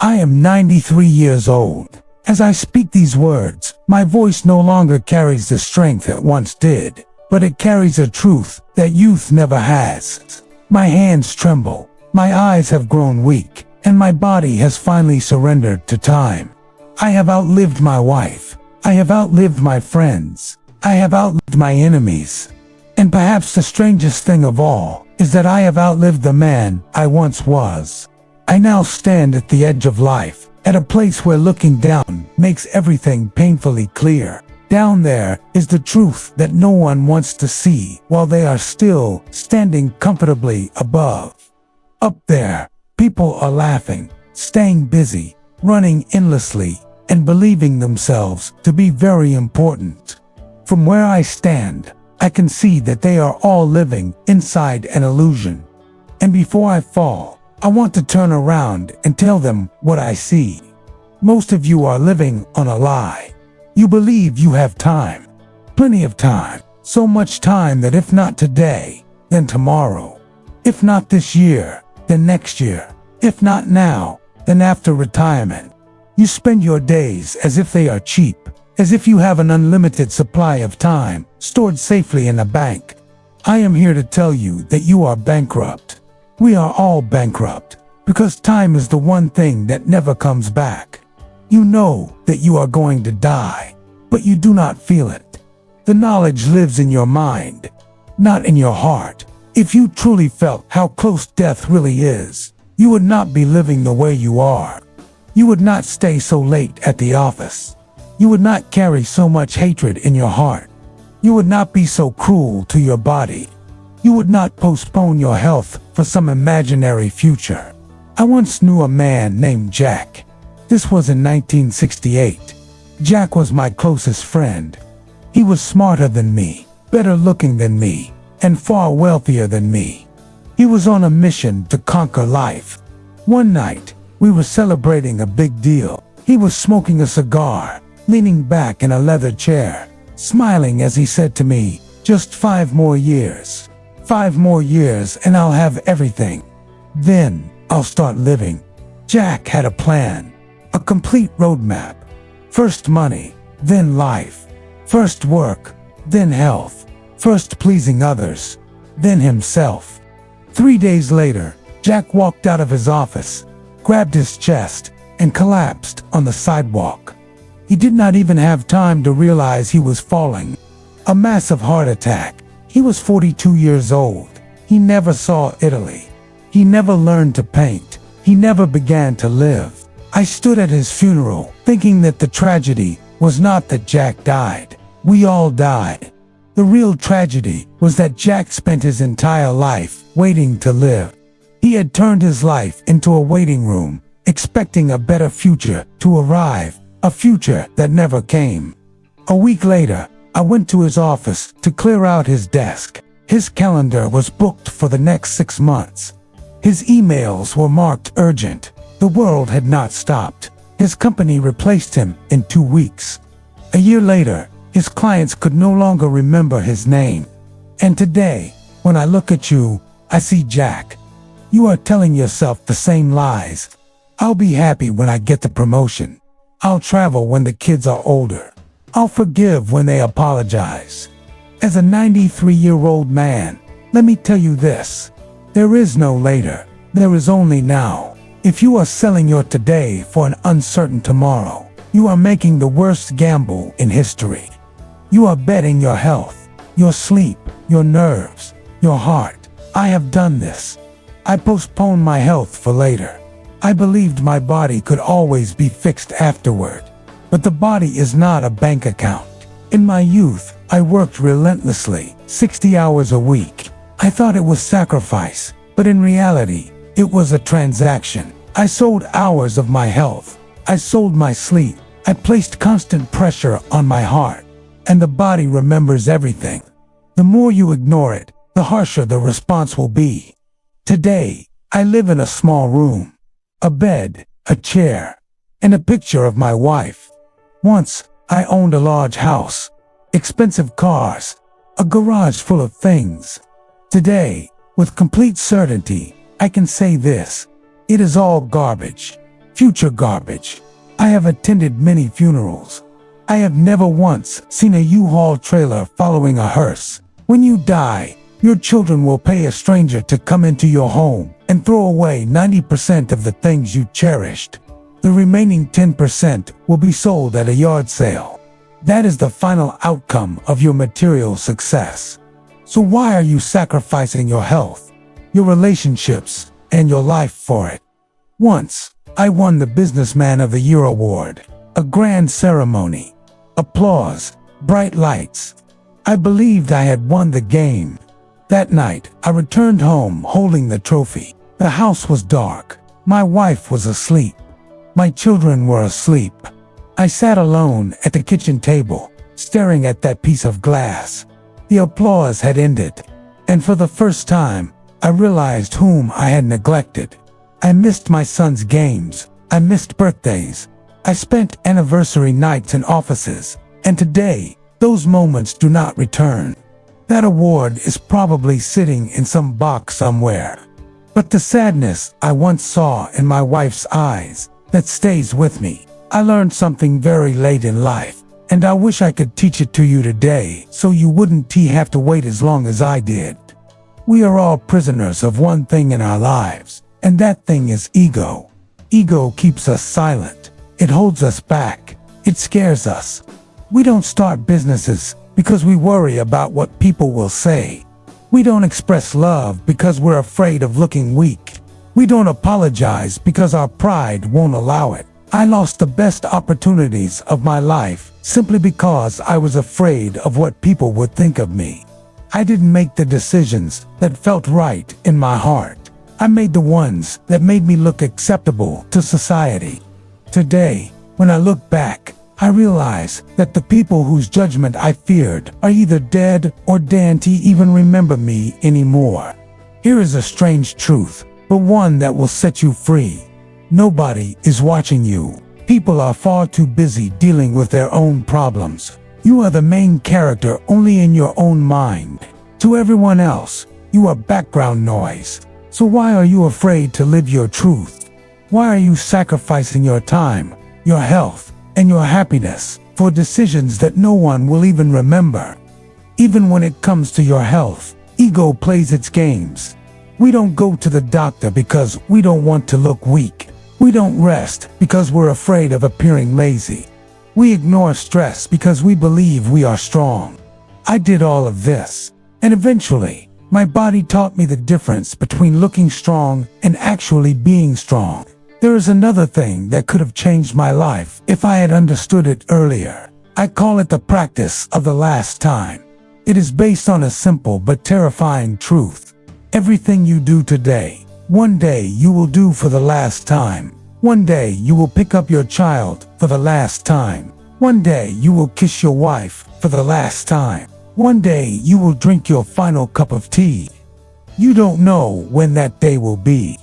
I am 93 years old. As I speak these words, my voice no longer carries the strength it once did, but it carries a truth that youth never has. My hands tremble, my eyes have grown weak, and my body has finally surrendered to time. I have outlived my wife. I have outlived my friends. I have outlived my enemies. And perhaps the strangest thing of all is that I have outlived the man I once was. I now stand at the edge of life, at a place where looking down makes everything painfully clear. Down there is the truth that no one wants to see while they are still standing comfortably above. Up there, people are laughing, staying busy, running endlessly, and believing themselves to be very important. From where I stand, I can see that they are all living inside an illusion. And before I fall, I want to turn around and tell them what I see. Most of you are living on a lie. You believe you have time, plenty of time, so much time that if not today, then tomorrow. If not this year, then next year. If not now, then after retirement. You spend your days as if they are cheap, as if you have an unlimited supply of time stored safely in a bank. I am here to tell you that you are bankrupt. We are all bankrupt, because time is the one thing that never comes back. You know that you are going to die, but you do not feel it. The knowledge lives in your mind, not in your heart. If you truly felt how close death really is, you would not be living the way you are. You would not stay so late at the office. You would not carry so much hatred in your heart. You would not be so cruel to your body. You would not postpone your health for some imaginary future. I once knew a man named Jack. This was in 1968. Jack was my closest friend. He was smarter than me, better looking than me, and far wealthier than me. He was on a mission to conquer life. One night, we were celebrating a big deal. He was smoking a cigar, leaning back in a leather chair, smiling as he said to me, "Just 5 more years. 5 more years and I'll have everything. Then I'll start living." Jack had a plan, a complete roadmap. First money, then life. First work, then health. First pleasing others, then himself. 3 days later, Jack walked out of his office, grabbed his chest, and collapsed on the sidewalk. He did not even have time to realize he was falling. A massive heart attack. He was 42 years old. He never saw Italy. He never learned to paint. He never began to live. I stood at his funeral, thinking that the tragedy was not that Jack died. We all died. The real tragedy was that Jack spent his entire life waiting to live. He had turned his life into a waiting room, expecting a better future to arrive, a future that never came. A week later, I went to his office to clear out his desk. His calendar was booked for the next 6 months. His emails were marked urgent. The world had not stopped. His company replaced him in 2 weeks. A year later, his clients could no longer remember his name. And today, when I look at you, I see Jack. You are telling yourself the same lies. I'll be happy when I get the promotion. I'll travel when the kids are older. I'll forgive when they apologize. As a 93-year-old man, let me tell you this. There is no later. There is only now. If you are selling your today for an uncertain tomorrow, you are making the worst gamble in history. You are betting your health, your sleep, your nerves, your heart. I have done this. I postponed my health for later. I believed my body could always be fixed afterward. But the body is not a bank account. In my youth, I worked relentlessly, 60 hours a week. I thought it was sacrifice, but in reality, it was a transaction. I sold hours of my health. I sold my sleep. I placed constant pressure on my heart. And the body remembers everything. The more you ignore it, the harsher the response will be. Today, I live in a small room. A bed, a chair, and a picture of my wife. Once, I owned a large house, expensive cars, a garage full of things. Today, with complete certainty, I can say this: it is all garbage. future garbage. I have attended many funerals. I have never once seen a U-Haul trailer following a hearse. When you die, your children will pay a stranger to come into your home and throw away 90% of the things you cherished. The remaining 10% will be sold at a yard sale. That is the final outcome of your material success. So why are you sacrificing your health, your relationships, and your life for it? Once, I won the Businessman of the Year award. A grand ceremony. Applause, bright lights. I believed I had won the game. That night, I returned home holding the trophy. The house was dark. My wife was asleep. My children were asleep. I sat alone at the kitchen table, staring at that piece of glass. The applause had ended, and for the first time, I realized whom I had neglected. I missed my son's games. I missed birthdays. I spent anniversary nights in offices, and today, those moments do not return. That award is probably sitting in some box somewhere. But the sadness I once saw in my wife's eyes, that stays with me. I learned something very late in life, and I wish I could teach it to you today so you wouldn't have to wait as long as I did. We are all prisoners of one thing in our lives, and that thing is ego. Ego keeps us silent. It holds us back. It scares us. We don't start businesses because we worry about what people will say. We don't express love because we're afraid of looking weak. We don't apologize because our pride won't allow it. I lost the best opportunities of my life simply because I was afraid of what people would think of me. I didn't make the decisions that felt right in my heart. I made the ones that made me look acceptable to society. Today, when I look back, I realize that the people whose judgment I feared are either dead or don't even remember me anymore. Here is a strange truth, but one that will set you free. Nobody is watching you. People are far too busy dealing with their own problems. You are the main character only in your own mind. To everyone else, you are background noise. So why are you afraid to live your truth? Why are you sacrificing your time, your health, and your happiness for decisions that no one will even remember? Even when it comes to your health, ego plays its games. We don't go to the doctor because we don't want to look weak. We don't rest because we're afraid of appearing lazy. We ignore stress because we believe we are strong. I did all of this, and eventually, my body taught me the difference between looking strong and actually being strong. There is another thing that could have changed my life if I had understood it earlier. I call it the practice of the last time. It is based on a simple but terrifying truth. Everything you do today, one day you will do for the last time. One day you will pick up your child for the last time. One day you will kiss your wife for the last time. One day you will drink your final cup of tea. You don't know when that day will be.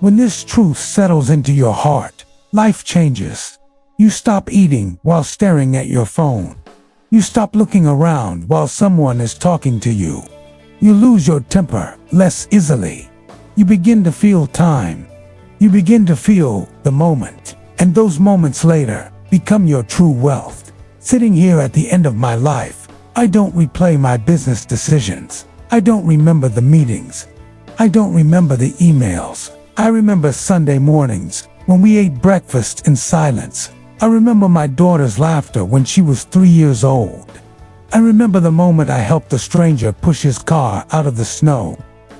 When this truth settles into your heart, life changes. You stop eating while staring at your phone. You stop looking around while someone is talking to you. You lose your temper less easily. You begin to feel time. You begin to feel the moment, and those moments later become your true wealth. Sitting here at the end of my life, I don't replay my business decisions. I don't remember the meetings. I don't remember the emails. I remember Sunday mornings when we ate breakfast in silence. I remember my daughter's laughter when she was 3 years old. I remember the moment I helped a stranger push his car out of the snow.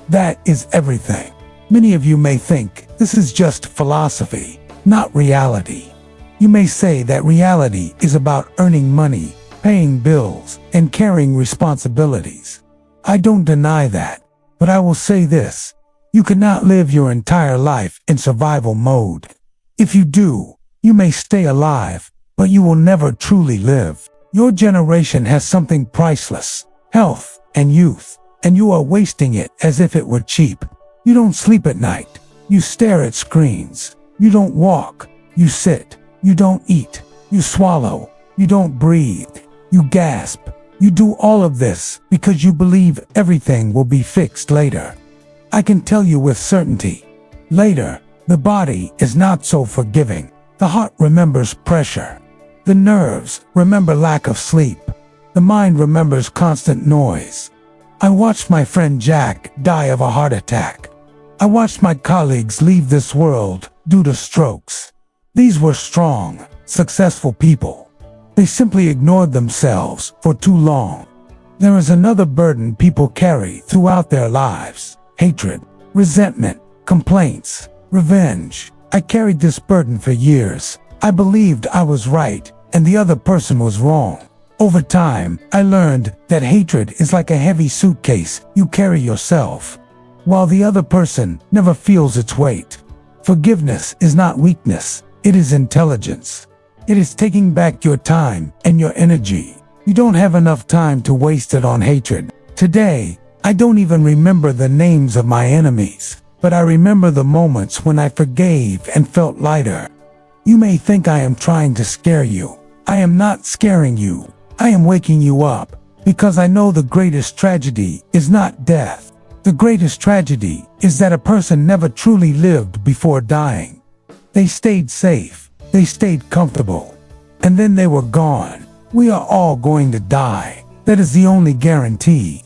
That is everything. Many of you may think this is just philosophy, not reality. You may say that reality is about earning money, paying bills, and carrying responsibilities. I don't deny that, but I will say this. You cannot live your entire life in survival mode. If you do, you may stay alive, but you will never truly live. Your generation has something priceless, health and youth, and you are wasting it as if it were cheap. You don't sleep at night. You stare at screens. You don't walk. You sit. You don't eat. You swallow. You don't breathe. You gasp. You do all of this because you believe everything will be fixed later. I can tell you with certainty, later, The body is not so forgiving. The heart remembers pressure. The nerves remember lack of sleep. The mind remembers constant noise. I watched my friend Jack die of a heart attack. I watched my colleagues leave this world due to strokes. These were strong, successful people. They simply ignored themselves for too long. There is another burden people carry throughout their lives: hatred, resentment, complaints, revenge. I carried this burden for years. I believed I was right and the other person was wrong. Over time, I learned that hatred is like a heavy suitcase you carry yourself, while the other person never feels its weight. Forgiveness is not weakness, it is intelligence. It is taking back your time and your energy. You don't have enough time to waste it on hatred. Today, I don't even remember the names of my enemies, but I remember the moments when I forgave and felt lighter. You may think I am trying to scare you. I am not scaring you. I am waking you up, because I know the greatest tragedy is not death. The greatest tragedy is that a person never truly lived before dying. They stayed safe, they stayed comfortable, and then they were gone. We are all going to die. That is the only guarantee.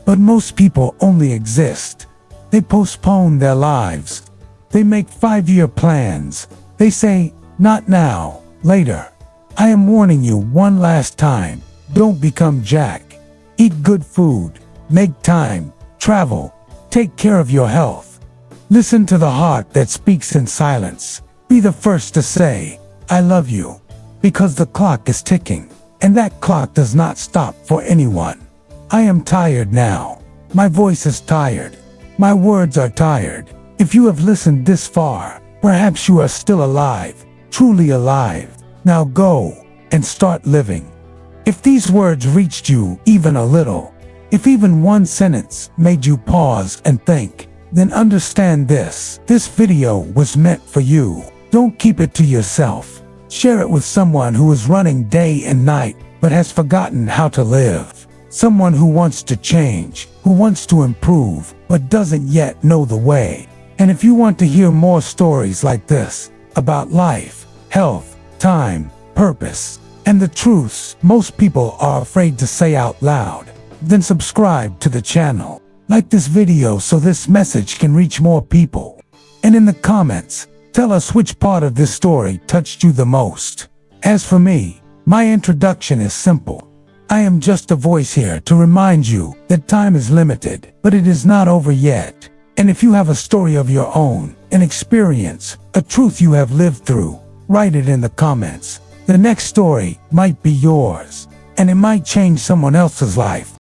But most people only exist. They postpone their lives. They make 5-year plans. They say, not now, later. I am warning you one last time. Don't become Jack. Eat good food. Make time. Travel. Take care of your health. Listen to the heart that speaks in silence. Be the first to say, I love you. Because the clock is ticking, and that clock does not stop for anyone. I am tired now. My voice is tired. My words are tired. If you have listened this far, perhaps you are still alive, truly alive. Now go and start living. If these words reached you even a little, if even one sentence made you pause and think, then understand this. This video was meant for you. Don't keep it to yourself. Share it with someone who is running day and night but has forgotten how to live. Someone who wants to change, who wants to improve, but doesn't yet know the way. And if you want to hear more stories like this, about life, health, time, purpose, and the truths most people are afraid to say out loud, then subscribe to the channel. Like this video so this message can reach more people. And in the comments, tell us which part of this story touched you the most. As for me, my introduction is simple. I am just a voice here to remind you that time is limited, but it is not over yet. And if you have a story of your own, an experience, a truth you have lived through, write it in the comments. The next story might be yours, and it might change someone else's life.